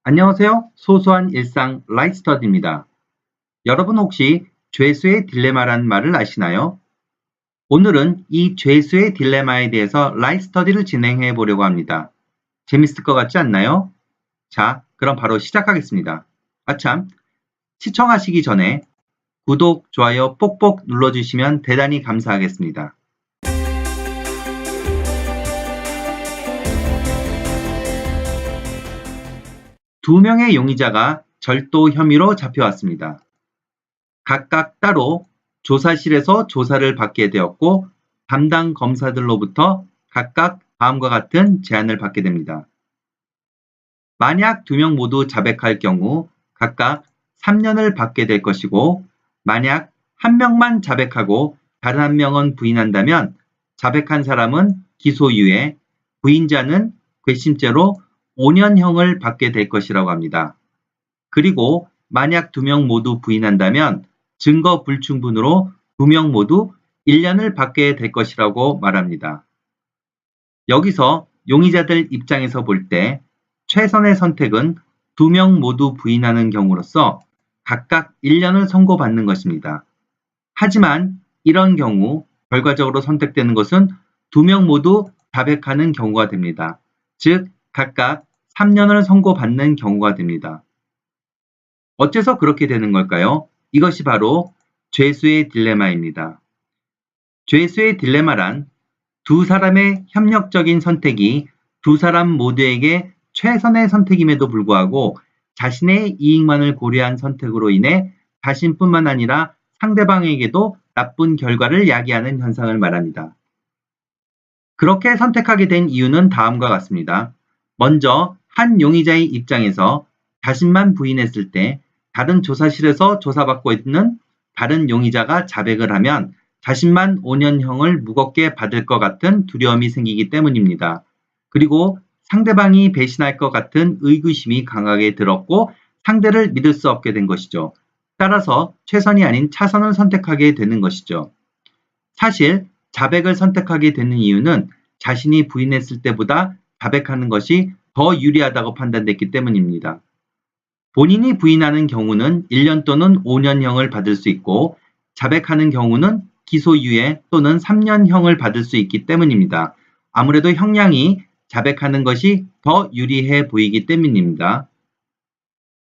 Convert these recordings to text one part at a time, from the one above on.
안녕하세요. 소소한 일상 라이프스터디입니다. 여러분 혹시 죄수의 딜레마란 말을 아시나요? 오늘은 이 죄수의 딜레마에 대해서 라이프스터디를 진행해 보려고 합니다. 재밌을 것 같지 않나요? 자, 그럼 바로 시작하겠습니다. 아참, 시청하시기 전에 구독, 좋아요 꼭꼭 눌러주시면 대단히 감사하겠습니다. 두 명의 용의자가 절도 혐의로 잡혀왔습니다. 각각 따로 조사실에서 조사를 받게 되었고 담당 검사들로부터 각각 다음과 같은 제안을 받게 됩니다. 만약 두 명 모두 자백할 경우 각각 3년을 받게 될 것이고 만약 한 명만 자백하고 다른 한 명은 부인한다면 자백한 사람은 기소유예, 부인자는 괘씸죄로 5년형을 받게 될 것이라고 합니다. 그리고 만약 두 명 모두 부인한다면 증거 불충분으로 두 명 모두 1년을 받게 될 것이라고 말합니다. 여기서 용의자들 입장에서 볼 때 최선의 선택은 두 명 모두 부인하는 경우로서 각각 1년을 선고받는 것입니다. 하지만 이런 경우 결과적으로 선택되는 것은 두 명 모두 자백하는 경우가 됩니다. 즉 각각 3년을 선고받는 경우가 됩니다. 어째서 그렇게 되는 걸까요? 이것이 바로 죄수의 딜레마입니다. 죄수의 딜레마란 두 사람의 협력적인 선택이 두 사람 모두에게 최선의 선택임에도 불구하고 자신의 이익만을 고려한 선택으로 인해 자신뿐만 아니라 상대방에게도 나쁜 결과를 야기하는 현상을 말합니다. 그렇게 선택하게 된 이유는 다음과 같습니다. 먼저 한 용의자의 입장에서 자신만 부인했을 때 다른 조사실에서 조사받고 있는 다른 용의자가 자백을 하면 자신만 5년형을 무겁게 받을 것 같은 두려움이 생기기 때문입니다. 그리고 상대방이 배신할 것 같은 의구심이 강하게 들었고 상대를 믿을 수 없게 된 것이죠. 따라서 최선이 아닌 차선을 선택하게 되는 것이죠. 사실 자백을 선택하게 되는 이유는 자신이 부인했을 때보다 자백하는 것이 더 유리하다고 판단됐기 때문입니다. 본인이 부인하는 경우는 1년 또는 5년형을 받을 수 있고 자백하는 경우는 기소유예 또는 3년형을 받을 수 있기 때문입니다. 아무래도 형량이 자백하는 것이 더 유리해 보이기 때문입니다.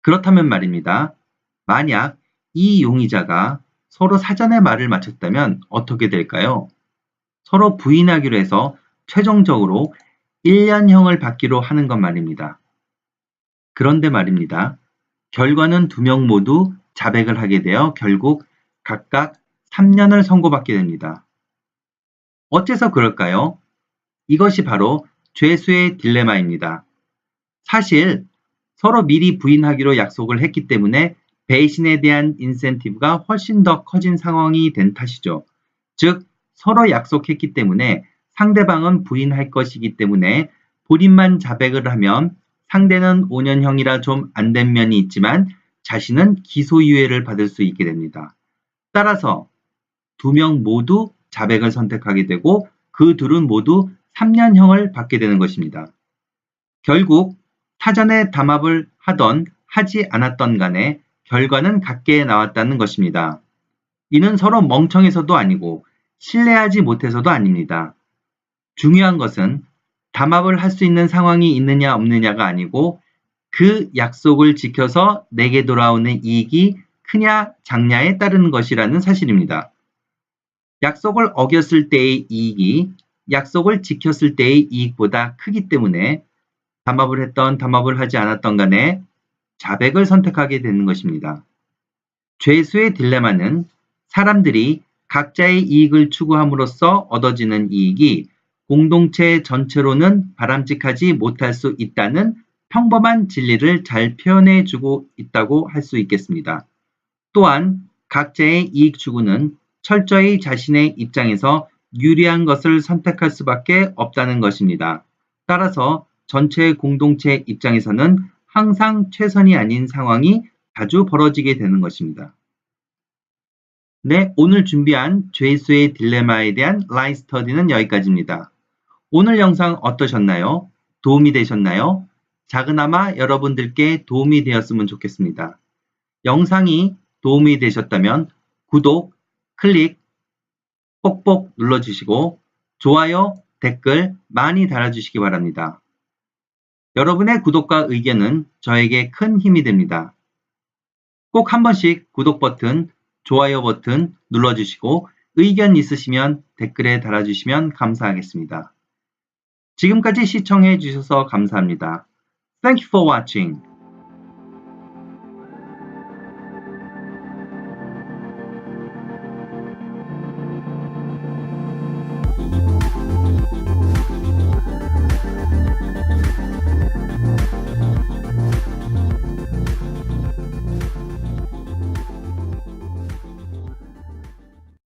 그렇다면 말입니다. 만약 이 용의자가 서로 사전에 말을 마쳤다면 어떻게 될까요? 서로 부인하기로 해서 최종적으로 1년형을 받기로 하는 것 말입니다. 그런데 말입니다. 결과는 두 명 모두 자백을 하게 되어 결국 각각 3년을 선고받게 됩니다. 어째서 그럴까요? 이것이 바로 죄수의 딜레마입니다. 사실 서로 미리 부인하기로 약속을 했기 때문에 배신에 대한 인센티브가 훨씬 더 커진 상황이 된 탓이죠. 즉 서로 약속했기 때문에 상대방은 부인할 것이기 때문에 본인만 자백을 하면 상대는 5년형이라 좀 안 된 면이 있지만 자신은 기소유예를 받을 수 있게 됩니다. 따라서 두 명 모두 자백을 선택하게 되고 그 둘은 모두 3년형을 받게 되는 것입니다. 결국 사전에 담합을 하던 하지 않았던 간에 결과는 같게 나왔다는 것입니다. 이는 서로 멍청해서도 아니고 신뢰하지 못해서도 아닙니다. 중요한 것은 담합을 할 수 있는 상황이 있느냐 없느냐가 아니고 그 약속을 지켜서 내게 돌아오는 이익이 크냐 작냐에 따르는 것이라는 사실입니다. 약속을 어겼을 때의 이익이 약속을 지켰을 때의 이익보다 크기 때문에 담합을 했던 담합을 하지 않았던 간에 자백을 선택하게 되는 것입니다. 죄수의 딜레마는 사람들이 각자의 이익을 추구함으로써 얻어지는 이익이 공동체 전체로는 바람직하지 못할 수 있다는 평범한 진리를 잘 표현해주고 있다고 할 수 있겠습니다. 또한 각자의 이익 추구는 철저히 자신의 입장에서 유리한 것을 선택할 수밖에 없다는 것입니다. 따라서 전체 공동체 입장에서는 항상 최선이 아닌 상황이 자주 벌어지게 되는 것입니다. 네, 오늘 준비한 죄수의 딜레마에 대한 라이프스터디는 여기까지입니다. 오늘 영상 어떠셨나요? 도움이 되셨나요? 작은아마 여러분들께 도움이 되었으면 좋겠습니다. 영상이 도움이 되셨다면 구독, 클릭 꼭꼭 눌러주시고 좋아요, 댓글 많이 달아주시기 바랍니다. 여러분의 구독과 의견은 저에게 큰 힘이 됩니다. 꼭 한 번씩 구독 버튼, 좋아요 버튼 눌러주시고 의견 있으시면 댓글에 달아주시면 감사하겠습니다. 지금까지 시청해 주셔서 감사합니다. Thank you for watching.